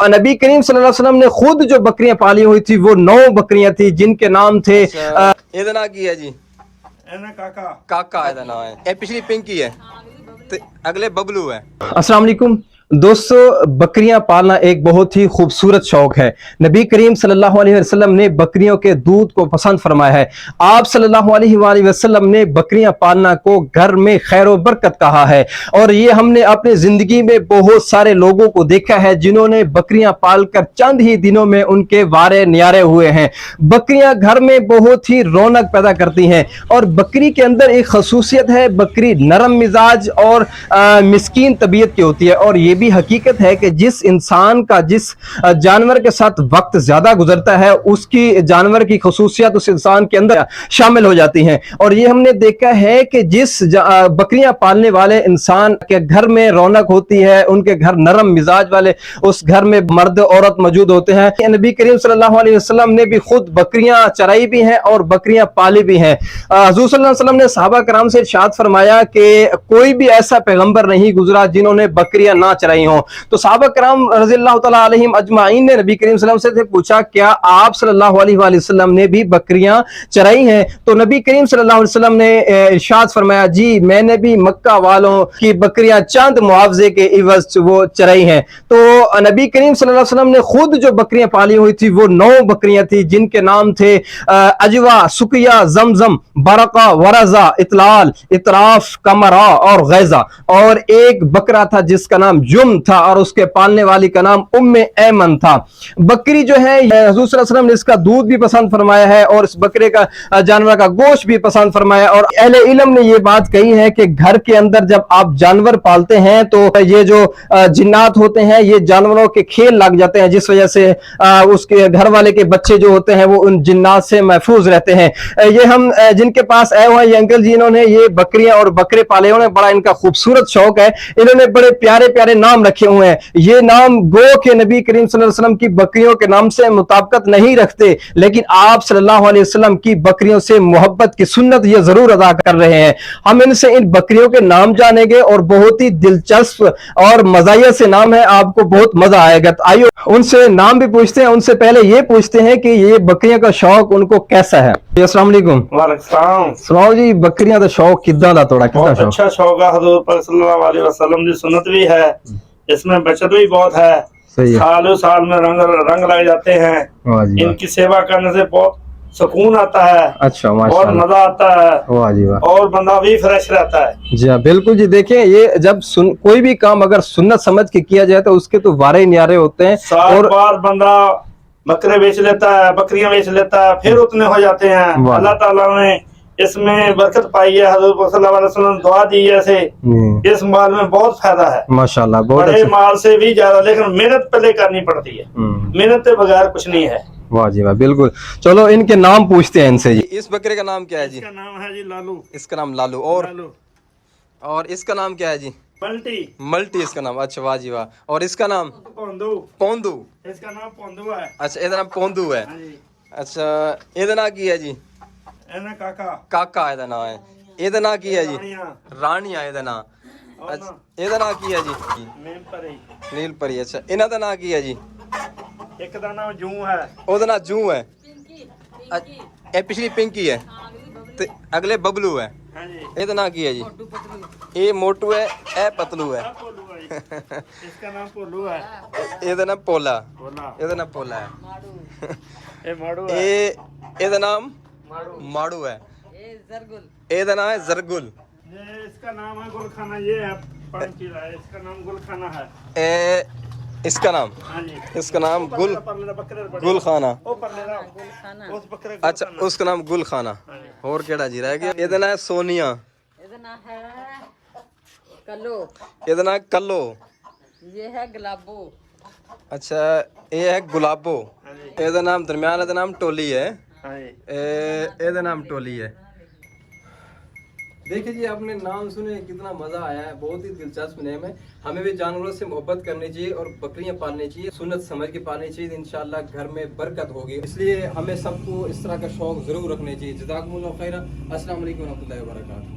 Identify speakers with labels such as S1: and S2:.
S1: नबी करीम सल्लल्लाहु अलैहि वसल्लम ने खुद जो बकरियां पाली हुई थी वो 9 बकरियां थी जिनके नाम थे ਇਹਦਾ ਨਾਂ ਕੀ ਹੈ ਜੀ
S2: ਇਹਨਾਂ ਕਾਕਾ
S1: ਕਾਕਾ ਇਹਦਾ ਨਾਮ ਹੈ। ਇਹ ਪਿਛਲੀ ਪਿੰਕੀ ਹੈ ਤੇ ਅਗਲੇ बबलू है। अस्सलाम वालेकुम दोस्तों, बकरियां पालना एक बहुत ही खूबसूरत शौक है। नबी करीम सल्लल्लाहु अलैहि वसल्लम ने बकरियों के दूध को पसंद फरमाया है। आप सल्लल्लाहु अलैहि वसल्लम ने बकरियां पालना को घर में खैर व बरकत कहा है और ये हमने अपनी जिंदगी में बहुत सारे लोगों को देखा है जिन्होंने बकरियां पालकर चंद ही दिनों में उनके वारे न्यारे हुए हैं। बकरियां घर में बहुत ही रौनक पैदा करती हैं और बकरी के अंदर एक खसूसियत है, बकरी नरम मिजाज और मिस्कीन तबीयत की होती है और ये भी हकीकत है कि जिस इंसान का जिस जानवर के साथ वक्त ज्यादा गुजरता है उसकी जानवर की खसूसियत उस इंसान के अंदर शामिल हो जाती हैं। और ये हमने देखा है कि जिस बकरियां पालने वाले इंसान के घर में रौनक होती है, उनके घर नरम मिजाज वाले उस घर में मर्द औरत मौजूद होते हैं। नबी करीम सल्लल्लाहु अलैहि वसल्लम ने भी खुद बकरियां चराई भी हैं और बकरियां पाली भी हैं। हुज़ूर सल्लल्लाहु अलैहि वसल्लम ने सहाबा कराम से इरशाद फरमाया कि कोई भी ऐसा पैगंबर नहीं गुजरा जिन्होंने बकरियां ना चराई हो। तो सहाबा कराम रज़ियल्लाहु तआला अलैहिम अजमाइन ने नबी करीम सल्लल्लाहु अलैहि वसल्लम से पूछा क्या आप सल्लल्लाहु अलैहि वसल्लम ने भी बकरियां चराई हैं? तो नबी करीम सल्लल्लाहु अलैहि वसल्लम ने इरशाद फरमाया जी मैंने भी मक्का वालों की बकरियां चंद मुआवजे के इवज वो चराई हैं। तो नबी करीम सल्लल्लाहु अलैहि वसल्लम ने खुद जो बकरियां पाली हुई थी वो 9 बकरियां थी जिनके नाम थे अजवा, सुकिया, जमजम, बरका, वरजा, इतलाल, इतराफ, कमरा और गैजा। और एक बकरा था जिसका नाम जुम था और उसके पालने वाली का नाम उम्मे ऐमन था। बकरी जो है हुज़ूर सल्लल्लाहु अलैहि वसल्लम ने इसका दूध भी पसंद फरमाया है और इस बकरे का जानवर का गोश्त भी पसंद फरमाया। और अहले इल्म ने ये बात कही है कि घर के अंदर जब आप जानवर पालते हैं तो ये जो जिन्नात होते हैं ये जानवरों के खेल लग जाते हैं जिस वजह से उसके घर वाले के बच्चे जो होते हैं वो उन जिन्नात से महफूज रहते हैं। ये हम जिनके पास आए हुए हैं ये अंकल जी, इन्होंने ये बकरियां और बकरे पाले हुए हैं, बड़ा इनका खूबसूरत शौक है। इन्होंने बड़े प्यारे प्यारे नाम रखे हुए हैं। ये नाम गो के नबी करीम सल्लल्लाहु अलैहि वसल्लम की बकरियों के नाम से मुताबिकत नहीं रखते, लेकिन आप सल्लल्लाहु अलैहि वसल्लम की बकरियों से मोहब्बत की सुन्नत ये जरूर अदा कर रहे हैं। हम इनसे इन बकरियों के नाम जानेंगे और बहुत ही दिलचस्प और मज़ाहिया से नाम है, आपको बहुत मजा आएगा। तो आइए उनसे नाम भी पूछते हैं। उनसे पहले ये पूछते हैं कि ये बकरियों का शौक उनको कैसा है। अस्सलाम वालेकुम।
S2: वालेकुम
S1: सुनाओ जी, बकरियां का शौक कितना दा थोड़ा कितना
S2: बहुत
S1: शौक?
S2: अच्छा शौक है। हजूर पर सल्लल्लाहु अलैहि वसल्लम की सुन्नत भी है, इसमें बचत भी बहुत है।
S1: सही है।
S2: सालों साल में रंग लग जाते हैं।
S1: वाह जी वाह।
S2: इनकी सेवा करने से बहुत सुकून आता है।
S1: अच्छा
S2: और
S1: माशाल्लाह।
S2: मजा आता है
S1: वाह जी वाह।
S2: और बंदा भी फ्रेश रहता है।
S1: जी हाँ बिल्कुल जी। देखें ये जब कोई भी काम अगर सुन्नत समझ के किया जाए तो उसके तो वारे न्यारे होते हैं।
S2: साल
S1: और
S2: बाद बंदा बकरे बेच लेता है, बकरियां बेच लेता है, फिर उतने हो जाते हैं।
S1: वाह।
S2: अल्लाह ताला ने इसमें बरकत पाई है। हज़रत सल्लल्लाहु अलैहि वसल्लम दुआ दी है ऐसे इस माल में बहुत फायदा है
S1: माशाल्लाह। बहुत
S2: बड़े
S1: अच्छा।
S2: माल से भी ज्यादा, लेकिन मेहनत पहले करनी पड़ती है। मेहनत के बगैर कुछ नहीं है।
S1: वाह जी वाह बिल्कुल। चलो इनके नाम पूछते हैं इनसे जी। इस बकरे का नाम क्या है जी?
S2: इसका नाम है जी लालू।
S1: इसका नाम लालू। और इसका नाम क्या है जी?
S2: मल्टी।
S1: मल्टी इसका नाम। अच्छा वाह जी वाह। और इसका नाम?
S2: पोंदू।
S1: पोंदू।
S2: इसका नाम पोंदू है।
S1: अच्छा ਇਹਦਾ ਨਾਮ पोंदू है।
S2: हाँ जी।
S1: अच्छा ਇਹਦਾ ਨਾਂ ਕੀ ਹੈ ਜੀ?
S2: एना काका।
S1: ਕਾਕਾ ਇਹਦਾ ਨਾਮ ਹੈ। ਇਹਦਾ ਨਾਂ ਕੀ ਹੈ ਜੀ?
S2: रानियां।
S1: ਰਾਣੀਆ ਇਹਦਾ ਨਾਮ।
S2: और
S1: ਅੱਛਾ ਇਹਦਾ ਨਾਂ ਕੀ ਹੈ ਜੀ?
S2: मेम परी।
S1: ਨੀਲ ਪਰੀ। ਅੱਛਾ ਇਹਨਾਂ ਦਾ ਨਾਂ ਕੀ ਹੈ ਜੀ?
S2: एक का नाम जू है।
S1: ਉਹਦਾ ਨਾਂ ਜੂ ਹੈ। ਇਹ ਪਿਛਲੀ ਪਿੰਕੀ ਹੈ ਤੇ ਅਗਲੇ बबलू है।
S2: हाँ जी।
S1: ਇਹਦਾ ਨਾਂ ਕੀ ਹੈ ਜੀ? ਇਹ ਮੋਟੂ है, ਇਹ ਪਤਲੂ है।
S2: पोलू है। इसका नाम पोलू है।
S1: ਇਹਦਾ ਨਾਮ ਪੋਲਾ।
S2: बोला
S1: ਇਹਦਾ ਨਾਮ ਪੋਲਾ ਹੈ।
S2: ये माड़ू है।
S1: ਇਹਦਾ ਨਾਮ ਮਾੜੂ ਹੈ। ਇਹਦਾ ਨਾਮ ਹੈ ਜ਼ਰਗੁਲ।
S2: ये इसका नाम है गुलखाना। ये है पंचीला है, इसका नाम गुलखाना है।
S1: इसका नाम?
S2: हाँ जी।
S1: इसका नाम गुल
S2: बकरे
S1: गुल खाना।
S2: ओ परले दा गुलखाना। उस बकरे
S1: अच्छा उसका नाम गुल खाना। और केड़ा जी रह गया? ਇਹਦਾ ਨਾਮ सोनिया।
S3: ਇਹਦਾ ਨਾਮ ਹੈ कल्लो।
S1: ਇਹਦਾ ਨਾਮ कल्लो।
S3: ये है गुलाबो।
S1: अच्छा ये है गुलाबो। ਇਹਦਾ ਨਾਮ दरमियान ਇਹਦਾ नाम टोली है।
S2: हाँ जी।
S1: ਇਹਦਾ नाम टोली है। देखिए जी आपने नाम सुने कितना मजा आया है, बहुत ही दिलचस्प नेम है। हमें भी जानवरों से मोहब्बत करनी चाहिए और बकरियां पालनी चाहिए, सुन्नत समझ के पालनी चाहिए। इंशाल्लाह घर में बरकत होगी, इसलिए हमें सबको इस तरह का शौक जरूर रखने चाहिए। जज़ाकुमुल्लाह खैरा। अस्सलाम वालेकुम व रहमतुल्लाहि व बरकातहू।